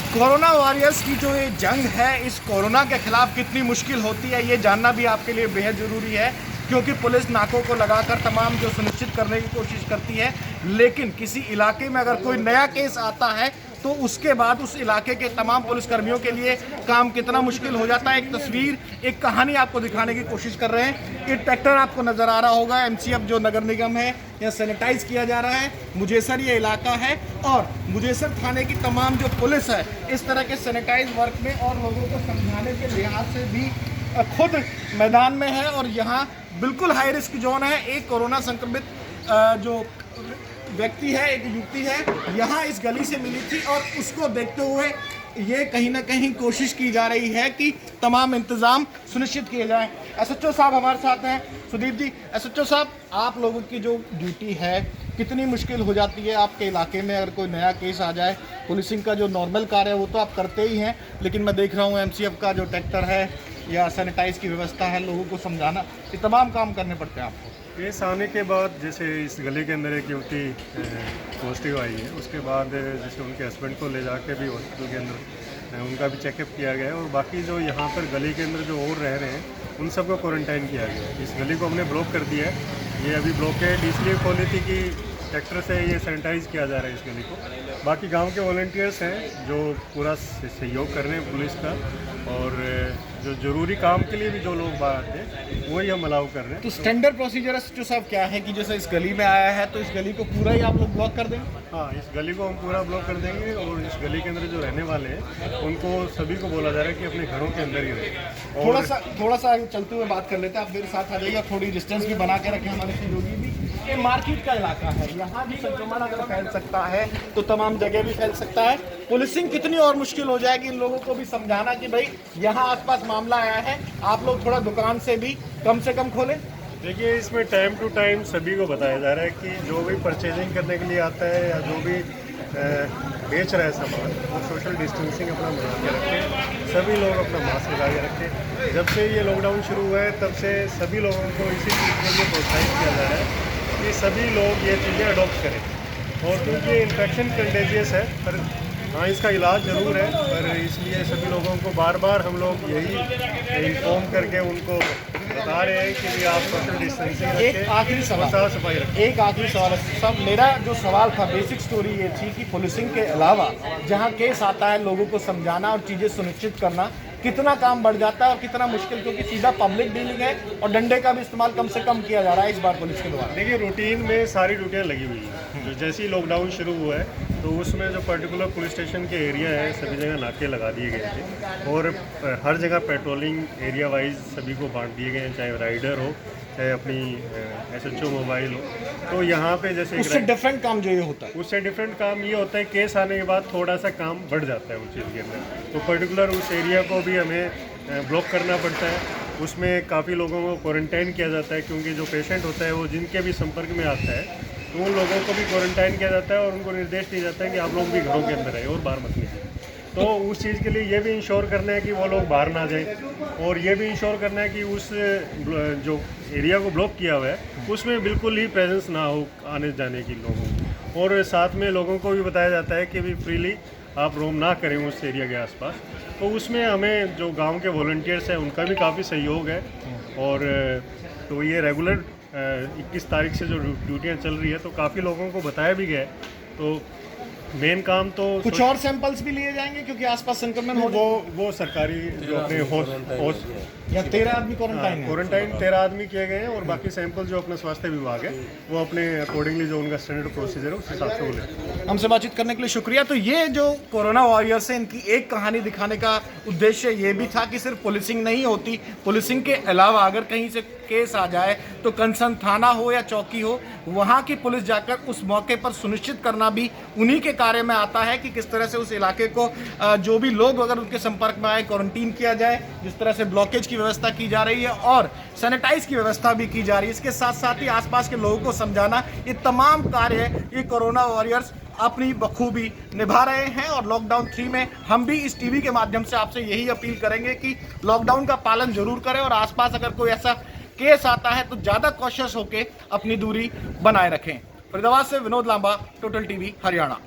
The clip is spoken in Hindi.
कोरोना वॉरियर्स की जो ये जंग है, इस कोरोना के खिलाफ कितनी मुश्किल होती है ये जानना भी आपके लिए बेहद ज़रूरी है, क्योंकि पुलिस नाकों को लगाकर तमाम जो सुनिश्चित करने की कोशिश करती है, लेकिन किसी इलाके में अगर कोई नया केस आता है तो उसके बाद उस इलाके के तमाम पुलिसकर्मियों के लिए काम कितना मुश्किल हो जाता है। एक तस्वीर, एक कहानी आपको दिखाने की कोशिश कर रहे हैं। ये ट्रैक्टर आपको नज़र आ रहा होगा, एमसीएफ जो नगर निगम है, यहाँ सैनिटाइज किया जा रहा है। मुजेसर ये इलाका है और मुजेसर थाने की तमाम जो पुलिस है इस तरह के सैनिटाइज वर्क में और लोगों को समझाने के लिहाज से भी खुद मैदान में है। और यहाँ बिल्कुल हाई रिस्क जोन है। एक कोरोना संक्रमित जो व्यक्ति है, एक युवती है, यहाँ इस गली से मिली थी और उसको देखते हुए ये कहीं ना कहीं कोशिश की जा रही है कि तमाम इंतज़ाम सुनिश्चित किए जाएं। एसएचओ साहब हमारे साथ हैं, सुदीप जी। एसएचओ साहब, आप लोगों की जो ड्यूटी है कितनी मुश्किल हो जाती है आपके इलाके में अगर कोई नया केस आ जाए? पुलिसिंग का जो नॉर्मल कार्य है वो तो आप करते ही हैं, लेकिन मैं देख रहा हूँ एमसीएफ का जो ट्रैक्टर है या सैनिटाइज की व्यवस्था है, लोगों को समझाना, ये तमाम काम करने पड़ते हैं आपको। केस आने के बाद जैसे इस गली के अंदर एक युवती पॉजिटिव आई है, उसके बाद जैसे उनके हस्बैंड को ले जाके भी हॉस्पिटल के अंदर उनका भी चेकअप किया गया है और बाकी जो यहाँ पर गली के अंदर जो और रह रहे हैं उन सबको क्वारंटाइन किया गया है। इस गली को हमने ब्लॉक कर दिया है। ये अभी ब्लॉकेड इसलिए खोली थी कि ट्रैक्टर से ये सैनिटाइज किया जा रहा है इस गली को। बाकी गांव के वॉलंटियर्स हैं जो पूरा सहयोग कर रहे हैं पुलिस का, और जो ज़रूरी काम के लिए भी जो लोग बाहर थे वही हम अलाउ कर रहे हैं। तो स्टैंडर्ड प्रोसीजर जो साहब क्या है कि जैसे इस गली में आया है तो इस गली को पूरा ही आप लोग ब्लॉक कर देंगे? हाँ, इस गली को हम पूरा ब्लॉक कर देंगे और इस गली के अंदर जो रहने वाले हैं उनको सभी को बोला जा रहा है कि अपने घरों के अंदर ही रहें। थोड़ा सा आगे चलते हुए बात कर लेते हैं, आप मेरे साथ आ जाइए, थोड़ी डिस्टेंस भी बना के रखें हमारे सहयोगी भी। ये मार्केट का इलाका है, यहाँ भी संक्रमण अगर फैल सकता है तो तमाम जगह भी फैल सकता है। पुलिसिंग कितनी और मुश्किल हो जाएगी इन लोगों को भी समझाना कि भाई यहाँ आसपास मामला आया है, आप लोग थोड़ा दुकान से भी कम खोलें। देखिए, इसमें टाइम टू टाइम सभी को बताया जा रहा है कि जो भी परचेजिंग करने के लिए आता है या जो भी बेच रहा है सामान, वो सोशल डिस्टेंसिंग अपना बना के रखें, सभी लोग अपना मास्क लगा के रखें। जब से ये लॉकडाउन शुरू हुआ है तब से सभी लोगों को इसी चीज़ के लिए प्रोत्साहित किया जा रहा है कि सभी लोग ये चीज़ें अडॉप्ट करें। और क्योंकि इन्फेक्शन कंटेजियस है, पर हाँ इसका इलाज ज़रूर है, पर इसलिए सभी लोगों को बार बार हम लोग यही इन्फॉर्म करके उनको बता रहे हैं कि भी आप सोशल डिस्टेंसिंग रखें। एक आखिरी सवाल, साफ सफाई रखें। एक आखिरी सवाल है सब, मेरा जो सवाल था, बेसिक स्टोरी ये थी कि पुलिसिंग के अलावा जहाँ केस आता है लोगों को समझाना और चीज़ें सुनिश्चित करना, कितना काम बढ़ जाता है और कितना मुश्किल, क्योंकि सीधा पब्लिक डीलिंग है और डंडे का भी इस्तेमाल कम से कम किया जा रहा है इस बार पुलिस के द्वारा। देखिए, रूटीन में सारी ड्यूटियाँ लगी हुई हैं। जो जैसे ही लॉकडाउन शुरू हुआ है तो उसमें जो पर्टिकुलर पुलिस स्टेशन के एरिया है सभी जगह नाके लगा दिए गए थे और हर जगह पेट्रोलिंग एरिया वाइज सभी को बांट दिए गए हैं, चाहे राइडर हो चाहे अपनी एसएचओ मोबाइल हो। तो यहाँ पे जैसे उससे डिफरेंट काम जो ये होता है, उससे डिफरेंट काम ये होता है, केस आने के बाद थोड़ा सा काम बढ़ जाता है उस चीज़ के अंदर। तो पर्टिकुलर उस एरिया को भी हमें ब्लॉक करना पड़ता है, उसमें काफ़ी लोगों को क्वारंटाइन किया जाता है, क्योंकि जो पेशेंट होता है वो जिनके भी संपर्क में आता है तो उन लोगों को भी क्वारंटाइन किया जाता है और उनको निर्देश दिया जाता है कि आप लोग भी घरों के अंदर रहें और बाहर मत निकलें। तो उस चीज़ के लिए ये भी इंश्योर करना है कि वो लोग बाहर ना जाएं, और ये भी इंश्योर करना है कि उस जो एरिया को ब्लॉक किया हुआ है उसमें बिल्कुल ही प्रेजेंस ना हो आने जाने की लोगों को। और साथ में लोगों को भी बताया जाता है कि भी फ्रीली आप रोम ना करें उस एरिया के आसपास। तो उसमें हमें जो गांव के वॉलंटियर्स हैं उनका भी काफ़ी सहयोग है। और तो ये रेगुलर 21 तारीख से जो ड्यूटियाँ चल रही है तो काफ़ी लोगों को बताया भी गया है। तो मेन काम तो कुछ और सैंपल्स भी लिए जाएंगे क्योंकि आसपास संक्रमण हो, वो सरकारी जो अपने होस्ट या 13 आदमी क्वारंटाइन क्वारंटाइन 13 आदमी किए गए हैं और बाकी सैंपल जो अपना स्वास्थ्य विभाग है वो अपने अकॉर्डिंगली जो उनका स्टैंडर्ड प्रोसीजर है उस हिसाब से वो लेते हैं। हमसे बातचीत करने के लिए शुक्रिया। तो ये जो कोरोना वॉरियर्स है, इनकी एक कहानी दिखाने का उद्देश्य ये भी था कि सिर्फ पुलिसिंग नहीं होती, पुलिसिंग के अलावा अगर कहीं से केस आ जाए तो कंसर्न थाना हो या चौकी हो, वहाँ की पुलिस जाकर उस मौके पर सुनिश्चित करना भी उन्हीं के कार्य में आता है कि किस तरह से उस इलाके को जो भी लोग अगर उनके संपर्क में आए क्वारंटीन किया जाए, जिस तरह से ब्लॉकेज की व्यवस्था की जा रही है और सैनिटाइज की व्यवस्था भी की जा रही है। इसके साथ साथ ही आसपास के लोगों को समझाना, ये तमाम कार्य ये कोरोना वॉरियर्स अपनी बखूबी निभा रहे हैं। और लॉकडाउन 3 में हम भी इस टीवी के माध्यम से आपसे यही अपील करेंगे कि लॉकडाउन का पालन जरूर करें और आसपास अगर कोई ऐसा केस आता है तो ज़्यादा कॉशियस होकर अपनी दूरी बनाए रखें। फरीदाबाद से विनोद लांबा, टोटल टीवी हरियाणा।